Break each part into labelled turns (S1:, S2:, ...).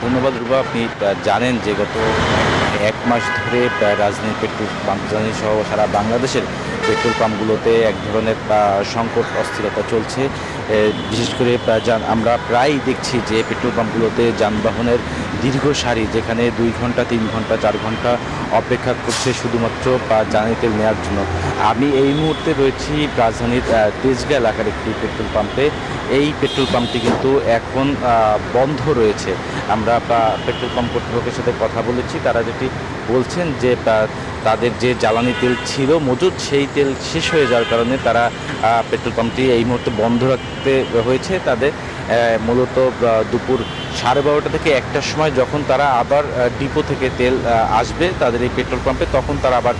S1: ধন্যবাদ রুবা। আপনি জানেন যে গত এক মাস ধরে রাজধানীর পেট্রোল পাম্প রাজধানী সহ সারা বাংলাদেশের পেট্রোল পাম্পগুলোতে এক ধরনের সংকট অস্থিরতা চলছে। বিশেষ করে আমরা প্রায়ই দেখছি যে পেট্রোল পাম্পগুলোতে যানবাহনের দীর্ঘ সারি, যেখানে 2 ঘন্টা 3 ঘন্টা 4 ঘন্টা অপেক্ষা করছে শুধুমাত্র জ্বালানি তেল নেওয়ার জন্য। আমি এই মুহূর্তে রয়েছি রাজধানীর তেজগাঁ এলাকার একটি পেট্রোল পাম্পে। এই পেট্রোল পাম্পটি কিন্তু এখন বন্ধ রয়েছে। আমরা পেট্রোল পাম্প কর্তৃপক্ষের সাথে কথা বলেছি, তারা যেটি বলছেন যে তাদের যে জ্বালানি তেল ছিল মজুদ, সেই তেল শেষ হয়ে যাওয়ার কারণে তারা পেট্রোল পাম্পটি এই মুহূর্তে বন্ধ রাখতে হয়েছে তাদের। মূলত দুপুর 12:30 থেকে 1টার সময় যখন তারা আবার ডিপো থেকে তেল আসবে তাদের এই পেট্রোল পাম্পে, তখন তারা আবার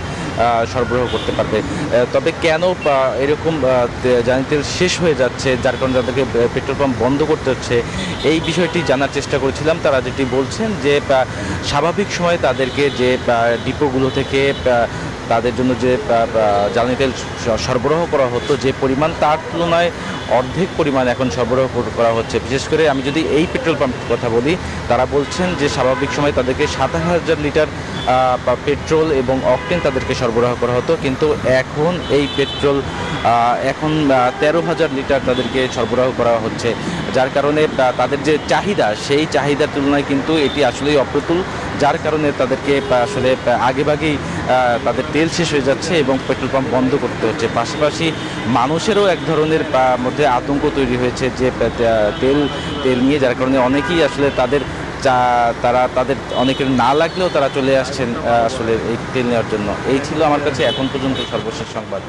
S1: সরবরাহ করতে পারবে। তবে কেন এরকম জ্বালানি তেল শেষ হয়ে যাচ্ছে, যার কারণে তাদেরকে পেট্রোল পাম্প বন্ধ করতে হচ্ছে, এই বিষয়টি জানার চেষ্টা করেছিলাম। তারা যেটি বলছেন যে স্বাভাবিক সময়ে তাদেরকে যে ডিপোগুলো থেকে তাদের জন্য যে জ্বালানি তেল সরবরাহ করা হতো যে পরিমাণ, তার তুলনায় অর্ধেক পরিমাণ এখন সরবরাহ করা হচ্ছে। বিশেষ করে আমি যদি এই পেট্রোল পাম্পের কথা বলি, তারা বলছেন যে স্বাভাবিক সময় তাদেরকে 27,000 লিটার পেট্রোল এবং অকটেন তাদেরকে সরবরাহ করা হতো, কিন্তু এখন এই পেট্রোল এখন 13,000 লিটার তাদেরকে সরবরাহ করা হচ্ছে। যার কারণে তাদের যে চাহিদা, সেই চাহিদার তুলনায় কিন্তু এটি আসলেই অপ্রতুল। যার কারণে তাদেরকে আসলে আগেভাগেই তাদের তেল শেষ হয়ে যাচ্ছে এবং পেট্রোল পাম্প বন্ধ করতে হচ্ছে। পাশাপাশি মানুষেরও এক ধরনের মধ্যে আতঙ্ক তৈরি হয়েছে যে তেল নিয়ে, যার কারণে অনেকেই আসলে তারা তাদের অনেকের না লাগলেও তারা চলে আসছেন আসলে এই তেল নেওয়ার জন্য। এই ছিল আমার কাছে এখন পর্যন্ত সর্বশেষ সংবাদ।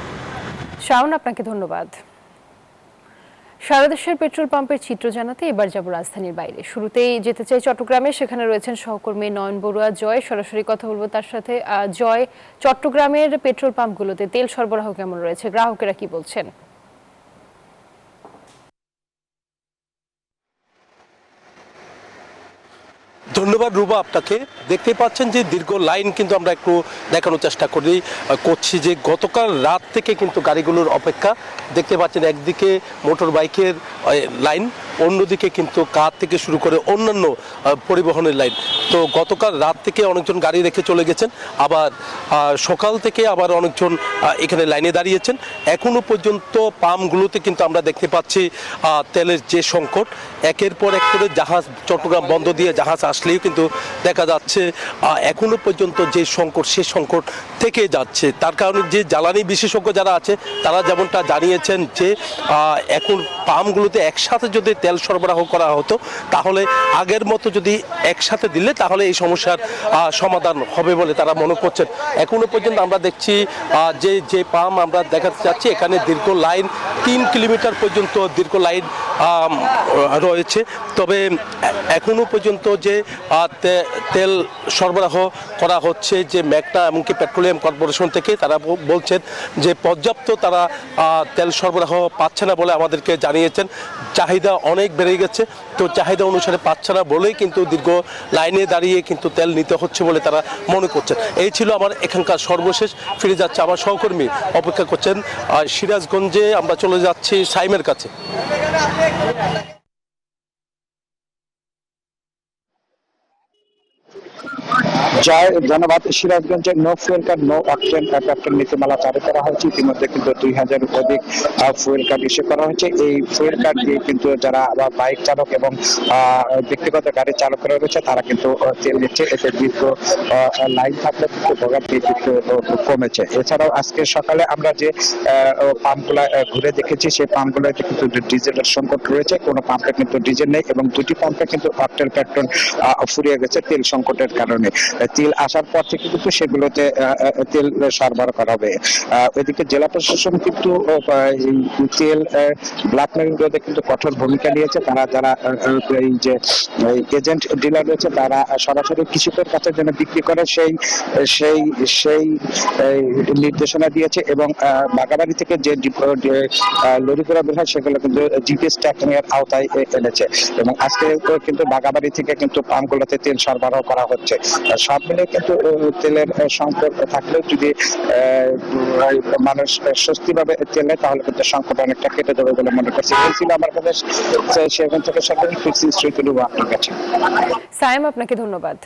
S2: শাওন, আপনাকে ধন্যবাদ। সারা দেশের পেট্রোল পাম্পের চিত্র জানাতে এবার যাব রাজধানীর বাইরে। শুরুতেই যেতে চাই চট্টগ্রামে, সেখানে রয়েছেন সহকর্মী নয়ন বড়ুয়া জয়। সরাসরি কথা বলবো তার সাথে। জয়, চট্টগ্রামের পেট্রোল পাম্পগুলোতে তেল সরবরাহ কেমন রয়েছে, গ্রাহকেরা কি বলছেন?
S3: ধন্যবাদ রুবা আপনাকে। দেখতে পাচ্ছেন যে দীর্ঘ লাইন কিন্তু আমরা একটু দেখানোর চেষ্টা করছি যে গতকাল রাত থেকে কিন্তু গাড়িগুলোর অপেক্ষা। দেখতে পাচ্ছেন একদিকে মোটর বাইকের লাইন, অন্যদিকে কিন্তু কার থেকে শুরু করে অন্যান্য পরিবহনের লাইন। তো গতকাল রাত থেকে অনেকজন গাড়ি রেখে চলে গেছেন, আবার সকাল থেকে আবার অনেকজন এখানে লাইনে দাঁড়িয়েছেন। এখনো পর্যন্ত পাম্পগুলোতে কিন্তু আমরা দেখতে পাচ্ছি তেলের যে সংকট, একের পর এক করে জাহাজ চট্টগ্রাম বন্ধ দিয়ে জাহাজ আসলেও কিন্তু দেখা যাচ্ছে এখনো পর্যন্ত যে সংকট, সে সংকট থেকে যাচ্ছে। তার কারণে যে জ্বালানি বিশেষজ্ঞ যারা আছে তারা যেমনটা জানিয়েছেন যে এখন পাম্পগুলোতে একসাথে যদি তেল সরবরাহ করা হতো, তাহলে আগের মতো যদি একসাথে দিলে তাহলে এই সমস্যার সমাধান হবে বলে তারা মনে করছেন। এখনো পর্যন্ত আমরা দেখছি যে পাম্প আমরা দেখাতে যাচ্ছি, এখানে দীর্ঘ লাইন 3 কিলোমিটার পর্যন্ত দীর্ঘ লাইন রয়েছে। তবে এখনো পর্যন্ত যে তেল সরবরাহ করা হচ্ছে যে মেঘনা এমনকি পেট্রোলিয়াম কর্পোরেশন থেকে, তারা বলছেন যে পর্যাপ্ত তারা তেল সরবরাহ পাচ্ছে না বলে আমাদেরকে জানিয়েছেন। চাহিদা অনেক বেড়ে গেছে, তো চাহিদা অনুসারে পাচ্ছে না বলেই কিন্তু দীর্ঘ লাইনে দাঁড়িয়ে কিন্তু তেল নিতে হচ্ছে বলে তারা মনে করছেন। এই ছিল আমার এখানকার সর্বশেষ। ফিরে যাচ্ছে আমার সহকর্মী অপেক্ষা করছেন সিরাজগঞ্জে। আমরা চলে যাচ্ছি সাইমের কাছে।
S4: জয়, ধন্যবাদ। সিরাজগঞ্জের no fuel card no octane petrol নীতিমালা চালু করা হয়েছে। ইতিমধ্যে কিন্তু 2000-এর অধিক ফুয়েল কার্ড ইস্যু করা হয়েছে। এই ফুয়েল কার্ড দিয়ে কিন্তু যারা বাইক চালক এবং ব্যক্তিগত গাড়ি চালকরা রয়েছে তারা কিন্তু তেল নিচ্ছে। এতে দীর্ঘ লাইন থাকলে কিন্তু ভোগান্তি কিন্তু কমেছে। এছাড়াও আজকে সকালে আমরা যে পাম্পগুলা ঘুরে দেখেছি, সেই পাম্পগুলোতে কিন্তু ডিজেলের সংকট রয়েছে। কোনো পাম্পে কিন্তু ডিজেল নেই এবং 2টি পাম্পে কিন্তু অকটেন পেট্রোল ফুরিয়ে গেছে তেল সংকটের কারণে। তেল আসার পর থেকে কিন্তু সেগুলোতে তেল সরবরাহ করা হবে। এদিকে জেলা প্রশাসন কিন্তু তেল ব্ল্যাকমেলিং রোধে কিন্তু কঠোর ভূমিকা নিয়েছে। তারা যারা এই যে এজেন্ট ডিলার রয়েছে তারা সরাসরি কৃষকের কাছে যেন বিক্রি করে সেই নির্দেশনা দিয়েছে এবং বাগাবাড়ি থেকে যে লরিগুলো বের হয় সেগুলো কিন্তু জিপিএস ট্র্যাকিং এর আওতায় এনেছে এবং আজকে কিন্তু বাগাবাড়ি থেকে কিন্তু পাম্পগুলোতে তেল সরবরাহ করা হচ্ছে। সব মিলে কিন্তু তেলের সংকট থাকলেও যদি মানুষ স্বস্তি ভাবে তেল নেয় তাহলে কিন্তু সংকট অনেকটা কেটে যাবে বলে মনে করছি। এই ছিল আমার কাছে সেখান থেকে সরকারি ফিক্সিং স্ট্রিট আপনার কাছে।
S2: সায়েম, আপনাকে ধন্যবাদ।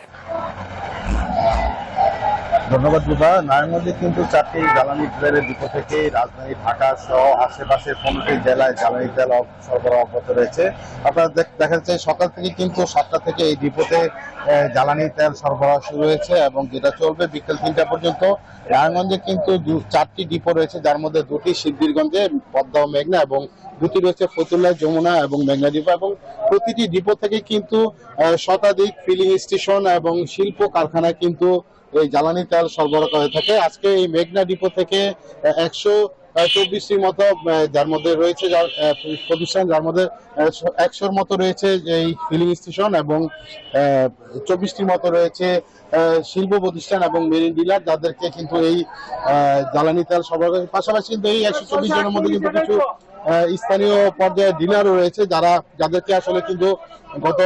S5: ধন্যবাদ রুবা। নারায়ণগঞ্জে কিন্তু 4টি জ্বালানি তেলের ডিপো থেকে রাজধানী ঢাকা সহ আশেপাশের 15টি জেলায় জ্বালানি তেল সরবরাহ অব্যাহত রয়েছে। আপনারা দেখা যাচ্ছে সকাল থেকে কিন্তু 7টা থেকে এই ডিপোতে জ্বালানি তেল সরবরাহ শুরু হয়েছে এবং যেটা চলবে বিকেল 3টা পর্যন্ত। নারায়ণগঞ্জে কিন্তু 4টি ডিপো রয়েছে, যার মধ্যে 2টি শিবগিরগঞ্জে পদ্মা ও মেঘনা এবং 2টি রয়েছে ফতুল্লা, যমুনা এবং মেঘনা ডিপো। এবং প্রতিটি ডিপো থেকে কিন্তু শতাধিক ফিলিং স্টেশন এবং শিল্প কারখানায় কিন্তু এই জ্বালানি তেল সরবরাহ করে থাকে। আজকে এই মেঘনা ডিপো থেকে 124টির মতো, যার মধ্যে রয়েছে প্রতিষ্ঠান, যার মধ্যে 100র মতো রয়েছে এই ফিলিং স্টেশন এবং 24টির মতো রয়েছে শিল্প প্রতিষ্ঠান এবং মেরিন ডিলার, যাদেরকে কিন্তু এই জ্বালানি তেল সরবরাহ করে। পাশাপাশি কিন্তু এই 124 জনের মধ্যে কিন্তু কিছু স্থানীয় পর্যায়ে ডিলারও রয়েছে, যাদেরকে আসলে কিন্তু গত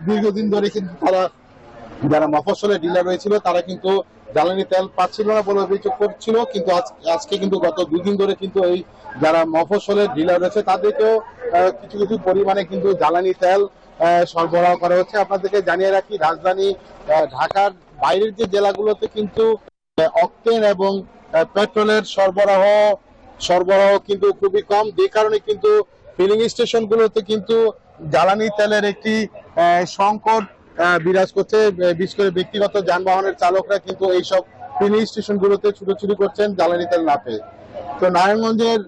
S5: দীর্ঘদিন ধরে কিন্তু যারা মফস্বলে ডিলার রয়েছিল তারা কিন্তু জ্বালানি তেল পাচ্ছিল না বলে অভিযোগ করছিল। কিন্তু আজকে কিন্তু গত 2 দিন ধরে কিন্তু এই যারা মফস্বলের ডিলার রয়েছে তাদেরকেও কিছু কিছু পরিমাণে কিন্তু জ্বালানি তেল সরবরাহ করা হচ্ছে। আপনাদেরকে জানিয়ে রাখি, রাজধানী ঢাকার বাইরের যে জেলাগুলোতে কিন্তু অকটেন এবং পেট্রোলের সরবরাহ কিন্তু খুবই কম, যে কারণে কিন্তু ফিলিং স্টেশনগুলোতে কিন্তু জ্বালানি তেলের একটি সংকট বিরাজ করছে। বিশেষ করে ব্যক্তিগত যানবাহনের চালকরা কিন্তু এইসব ফিলিং স্টেশনগুলোতে ছুটোছুটি করছেন জ্বালানি তেল না পেয়ে। তো নারায়ণগঞ্জের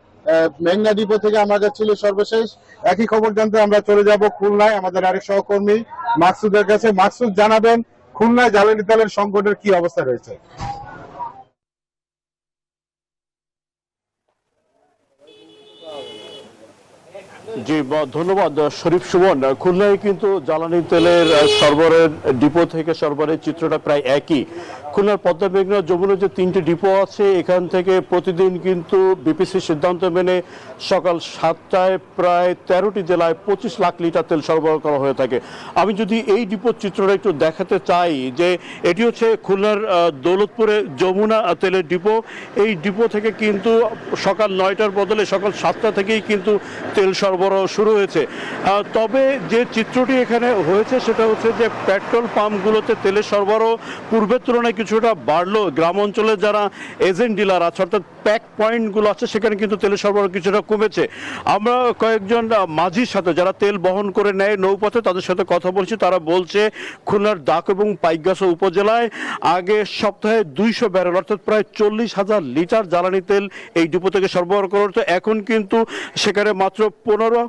S5: মেঘনা ডিপো থেকে আমার কাছে ছিল সর্বশেষ। একই খবর জানতে আমরা চলে যাব খুলনায় আমাদের আরেক সহকর্মী মাকসুদের কাছে। মাকসুদ, জানাবেন খুলনায় জ্বালানি তেলের সংকটের কি অবস্থা রয়েছে?
S6: জি ধন্যবাদ শরীফ সুমন। খুলনায় কিন্তু জ্বালানি তেলের সরবরাহের ডিপো থেকে সরবরাহের চিত্রটা প্রায় একই। খুলনার পদ্মা, মেঘনা, যমুনা যে 3টি ডিপো আছে, এখান থেকে প্রতিদিন কিন্তু বিপিসি সিদ্ধান্ত মেনে সকাল 7টায় প্রায় 13টি জেলায় 25 লাখ লিটার তেল সরবরাহ করা হয়ে থাকে। আমি যদি এই ডিপোর চিত্রটা একটু দেখাতে চাই, যে এটি হচ্ছে খুলনার দৌলতপুরে যমুনা তেলের ডিপো। এই ডিপো থেকে কিন্তু সকাল 9টার বদলে সকাল 7টা থেকেই কিন্তু তেল সরবরাহ শুরু হয়েছে। তবে যে চিত্রটি এখানে হয়েছে সেটা হচ্ছে যে পেট্রোল পাম্পগুলোতে তেলের সরবরাহ পূর্বের তুলনায় কিছুটা বাড়লো। গ্রাম অঞ্চলে যারা এজেন্ট ডিলার আছে, অর্থাৎ প্যাক পয়েন্টগুলো আছে, সেখানে কিন্তু তেলের সরবরাহ কিছুটা কমেছে। আমরা কয়েকজন মাঝির সাথে যারা তেল বহন করে নেয় নৌপথে, তাদের সাথে কথা বলছি। তারা বলছে খুলনার দাক এবং পাইকগাছা উপজেলায় আগে সপ্তাহে 200 ব্যারেল অর্থাৎ প্রায় 40,000 লিটার জ্বালানি তেল এই ডিপো থেকে সরবরাহ করা হতো। এখন কিন্তু সেখানে মাত্র 15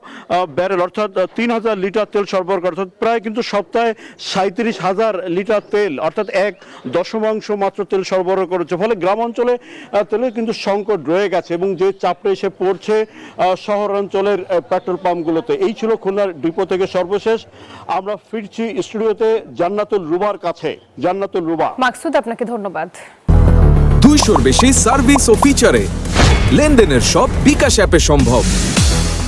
S6: ব্যারেল অর্থাৎ 3,000 লিটার তেল সরবরাহ করা, অর্থাৎ প্রায় কিন্তু সপ্তাহে 37,000 লিটার তেল অর্থাৎ 1/10 মাত্র তেল সরবরাহ করেছে। ফলে গ্রাম অঞ্চলে তেলের কিন্তু সংকট রয়ে গেছে এবং যে চাপটা এসে পড়ছে শহরাঞ্চলের পেট্রোল পাম্পগুলোতে। এই ছিল খুলনার ডিপো থেকে সর্বশেষ। আমরা ফিরছি স্টুডিওতে জান্নাতুল রুবার কাছে। জান্নাতুল রুবা।
S2: মাকসুদ, আপনাকে ধন্যবাদ।
S7: 200-র বেশি সার্ভিস ও ফিচারে লেনদেনের সব বিকাশ অ্যাপে সম্ভব।